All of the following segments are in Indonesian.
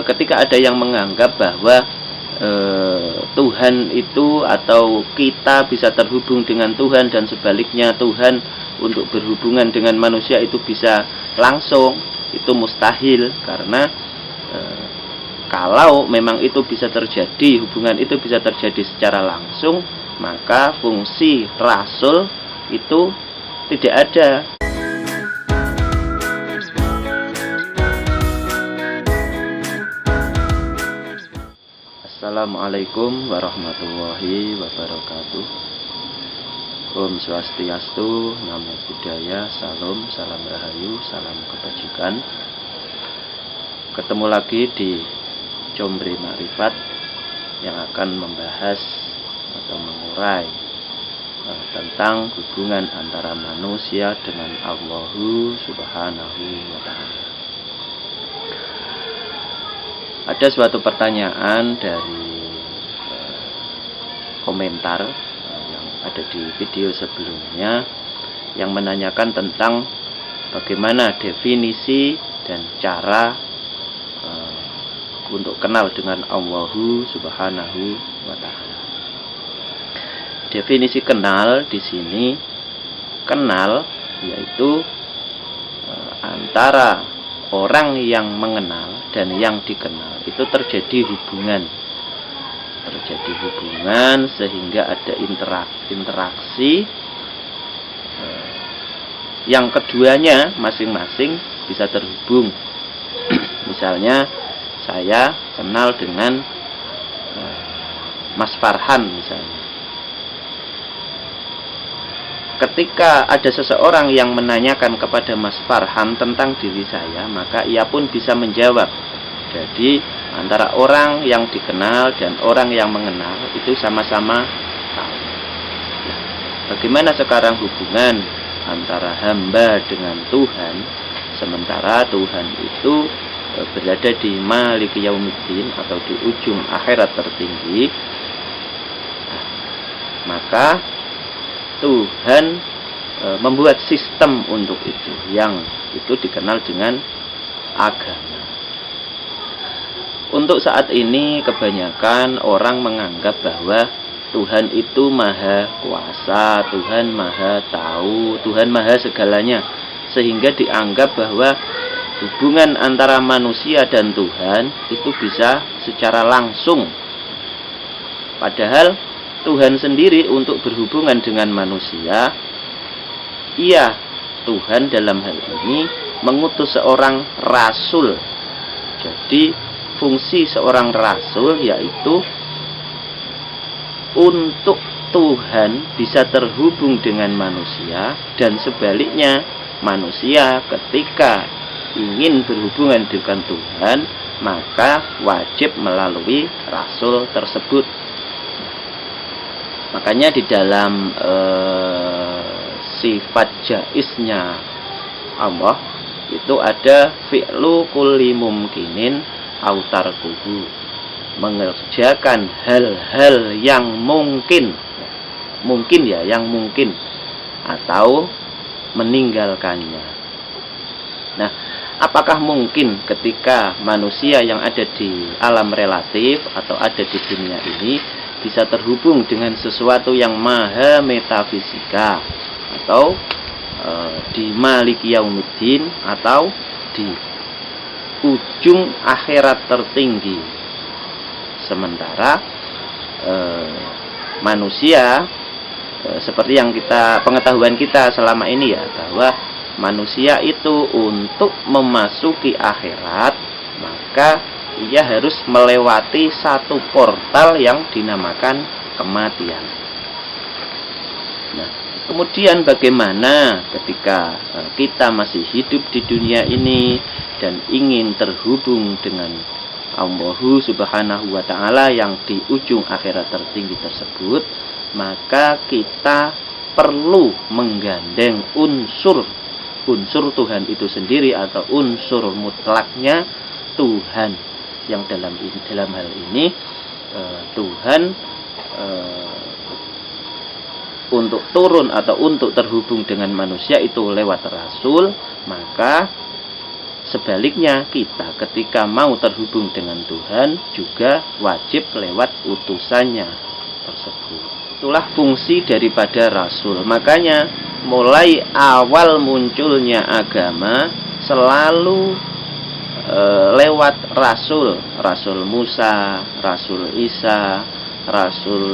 ketika ada yang menganggap bahwa Tuhan itu atau kita bisa terhubung dengan Tuhan dan sebaliknya Tuhan untuk berhubungan dengan manusia itu bisa langsung, itu mustahil. Karena kalau memang itu bisa terjadi, hubungan itu bisa terjadi secara langsung, maka fungsi rasul itu tidak ada. Assalamualaikum warahmatullahi wabarakatuh. Om Swastiastu, Namo Buddhaya, Salam, Salam Rahayu, Salam Kebajikan. Ketemu lagi di Combre Makrifat yang akan membahas atau mengurai tentang hubungan antara manusia dengan Allah Subhanahu wa Ta'ala. Ada suatu pertanyaan dari komentar yang ada di video sebelumnya yang menanyakan tentang bagaimana definisi dan cara untuk kenal dengan Allah Subhanahu wa Ta'ala. Definisi kenal di sini, kenal yaitu antara orang yang mengenal dan yang dikenal itu terjadi hubungan sehingga ada interaksi yang keduanya masing-masing bisa terhubung. Misalnya saya kenal dengan Mas Farhan misalnya. Ketika ada seseorang yang menanyakan kepada Mas Farhan tentang diri saya, maka ia pun bisa menjawab. Jadi antara orang yang dikenal dan orang yang mengenal itu sama-sama tahu. Nah, bagaimana sekarang hubungan antara hamba dengan Tuhan, sementara Tuhan itu berada di Maliki Yaumiddin atau di ujung akhirat tertinggi? Nah, maka Tuhan membuat sistem untuk itu, yang itu dikenal dengan agama. Untuk saat ini kebanyakan orang menganggap bahwa Tuhan itu maha kuasa, Tuhan maha tahu, Tuhan maha segalanya, sehingga dianggap bahwa hubungan antara manusia dan Tuhan itu bisa secara langsung. Padahal Tuhan sendiri untuk berhubungan dengan manusia, Tuhan dalam hal ini mengutus seorang rasul. Jadi fungsi seorang rasul yaitu untuk Tuhan bisa terhubung dengan manusia, dan sebaliknya manusia ketika ingin berhubungan dengan Tuhan maka wajib melalui rasul tersebut. Makanya di dalam sifat jaiznya Allah itu ada fi'lu kulli mumkinin autarkuhu, mengerjakan hal-hal yang mungkin yang mungkin atau meninggalkannya. Nah, apakah mungkin ketika manusia yang ada di alam relatif atau ada di dunia ini bisa terhubung dengan sesuatu yang maha metafisika atau di Maliki Yaumiddin atau di ujung akhirat tertinggi, sementara manusia seperti yang pengetahuan kita selama ini bahwa manusia itu untuk memasuki akhirat maka ia harus melewati satu portal yang dinamakan kematian. Nah, kemudian bagaimana ketika kita masih hidup di dunia ini dan ingin terhubung dengan Allah Subhanahu wa Ta'ala yang di ujung akhirat tertinggi tersebut, maka kita perlu menggandeng unsur Tuhan itu sendiri atau unsur mutlaknya Tuhan, yang dalam hal ini Tuhan untuk turun atau untuk terhubung dengan manusia itu lewat rasul. Maka sebaliknya kita ketika mau terhubung dengan Tuhan juga wajib lewat utusannya tersebut. Itulah fungsi daripada rasul. Makanya mulai awal munculnya agama selalu lewat rasul. Rasul Musa, Rasul Isa, Rasul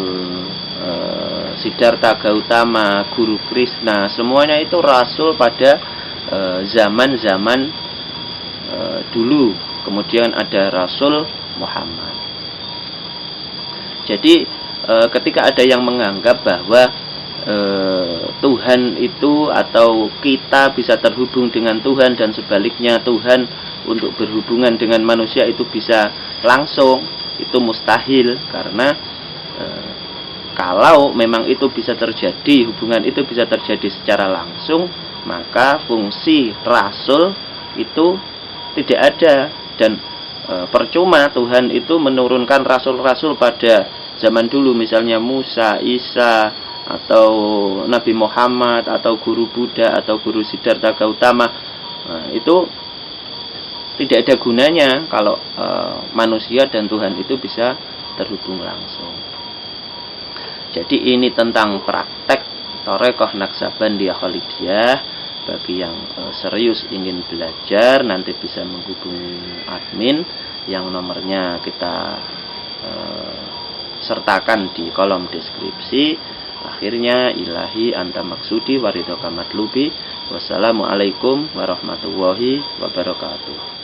Siddhartha Gautama, Guru Krishna, semuanya itu rasul pada zaman-zaman dulu. Kemudian ada Rasul Muhammad. Jadi ketika ada yang menganggap bahwa Tuhan itu atau kita bisa terhubung dengan Tuhan dan sebaliknya Tuhan untuk berhubungan dengan manusia itu bisa langsung, itu mustahil. Karena kalau memang itu bisa terjadi, hubungan itu bisa terjadi secara langsung, maka fungsi rasul itu tidak ada. Dan percuma Tuhan itu menurunkan rasul-rasul pada zaman dulu, misalnya Musa, Isa, atau Nabi Muhammad, atau Guru Buddha, atau Guru Siddhartha Gautama. Itu tidak ada gunanya kalau manusia dan Tuhan itu bisa terhubung langsung. Jadi ini tentang praktek Thariqah Naqsabandiyah Khalidiyah. Bagi yang serius ingin belajar, nanti bisa menghubungi admin yang nomornya kita sertakan di kolom deskripsi. Akhirnya ilahi anta maksudi waridhoka matlubi. Wassalamualaikum warahmatullahi wabarakatuh.